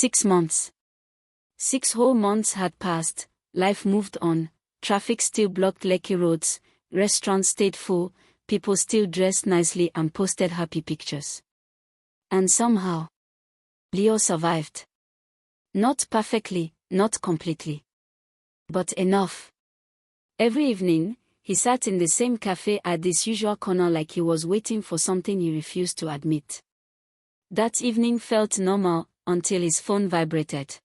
6 months. 6 whole months had passed, life moved on, traffic still blocked Lekki roads, restaurants stayed full, people still dressed nicely and posted happy pictures. And somehow, Leo survived. Not perfectly, not completely. But enough. Every evening, he sat in the same cafe at this usual corner like he was waiting for something he refused to admit. That evening felt normal until his phone vibrated.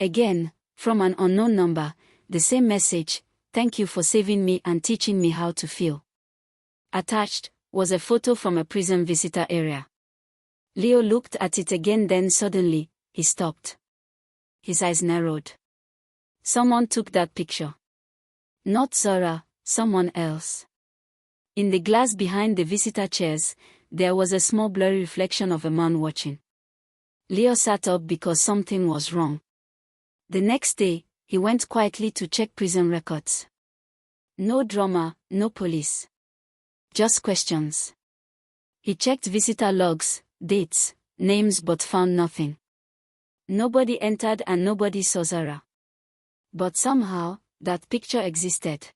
Again, from an unknown number, the same message, "Thank you for saving me and teaching me how to feel." Attached was a photo from a prison visitor area. Leo looked at it again, then suddenly, he stopped. His eyes narrowed. Someone took that picture. Not Zora, someone else. In the glass behind the visitor chairs, there was a small blurry reflection of a man watching. Leo sat up because something was wrong. The next day, he went quietly to check prison records. No drama, no police. Just questions. He checked visitor logs, dates, names, but found nothing. Nobody entered and nobody saw Zara. But somehow, that picture existed.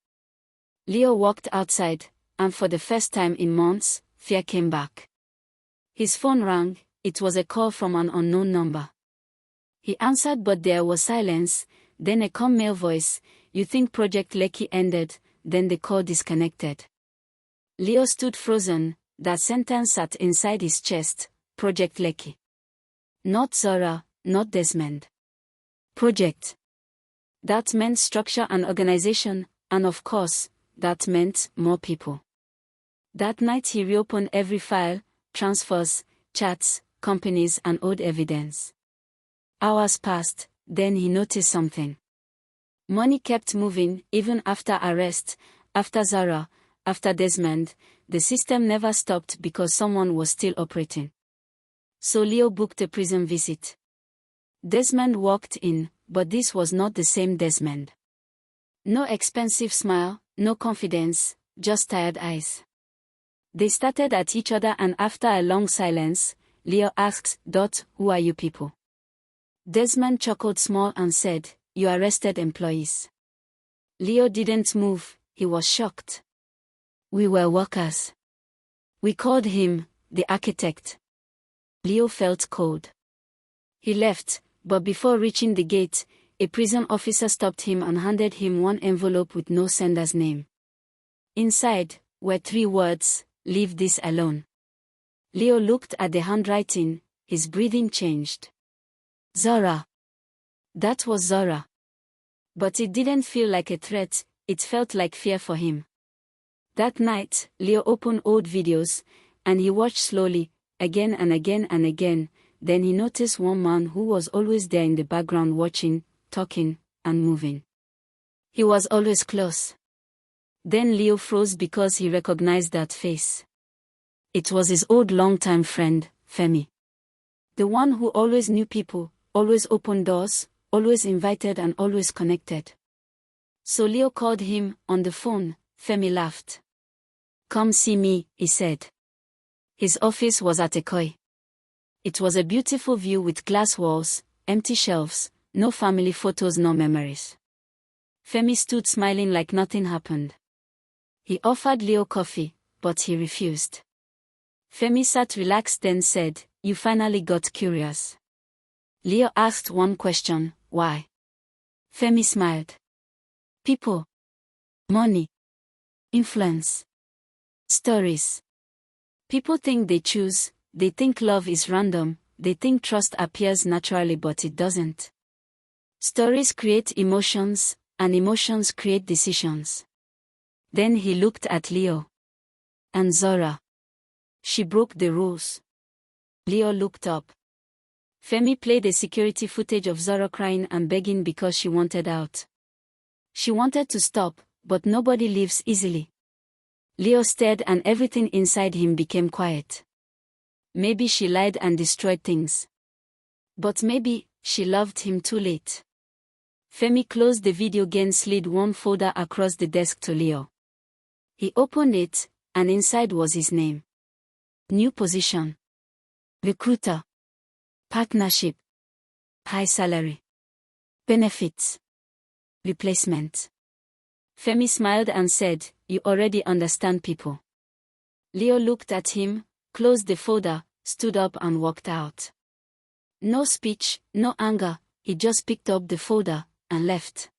Leo walked outside, and for the first time in months, fear came back. His phone rang. It was a call from an unknown number. He answered, but there was silence, then a calm male voice, "You think Project Lekki ended?" Then the call disconnected. Leo stood frozen. That sentence sat inside his chest. Project Lekki. Not Zora, not Desmond. Project. That meant structure and organization, and of course, that meant more people. That night he reopened every file, transfers, chats, companies and old evidence. Hours passed, then he noticed something. Money kept moving, even after arrest, after Zara, after Desmond. The system never stopped because someone was still operating. So Leo booked a prison visit. Desmond walked in, but this was not the same Desmond. No expensive smile, no confidence, just tired eyes. They stared at each other, and after a long silence, Leo asked, "Who are you people?" Desmond chuckled small and said, "You arrested employees." Leo didn't move, he was shocked. "We were workers. We called him, the architect." Leo felt cold. He left, but before reaching the gate, a prison officer stopped him and handed him one envelope with no sender's name. Inside were 3 words, "Leave this alone." Leo looked at the handwriting, his breathing changed. Zora. That was Zora. But it didn't feel like a threat, it felt like fear for him. That night, Leo opened old videos, and he watched slowly, again and again and again. Then he noticed one man who was always there in the background, watching, talking, and moving. He was always close. Then Leo froze because he recognized that face. It was his old longtime friend, Femi. The one who always knew people, always opened doors, always invited and always connected. So Leo called him on the phone. Femi laughed. "Come see me," he said. His office was at Ekoi. It was a beautiful view with glass walls, empty shelves, no family photos, no memories. Femi stood smiling like nothing happened. He offered Leo coffee, but he refused. Femi sat relaxed, then said, "You finally got curious." Leo asked one question, "Why?" Femi smiled. "People. Money. Influence. Stories. People think they choose, they think love is random, they think trust appears naturally, but it doesn't. Stories create emotions, and emotions create decisions." Then he looked at Leo. "And Zora. She broke the rules." Leo looked up. Femi played a security footage of Zora crying and begging because she wanted out. She wanted to stop, but nobody leaves easily. Leo stared and everything inside him became quiet. Maybe she lied and destroyed things. But maybe she loved him too late. Femi closed the video again, slid one folder across the desk to Leo. He opened it, and inside was his name. New position. Recruiter. Partnership. High salary. Benefits. Replacement. Femi smiled and said, "You already understand people." Leo looked at him, closed the folder, stood up and walked out. No speech, no anger, he just picked up the folder and left.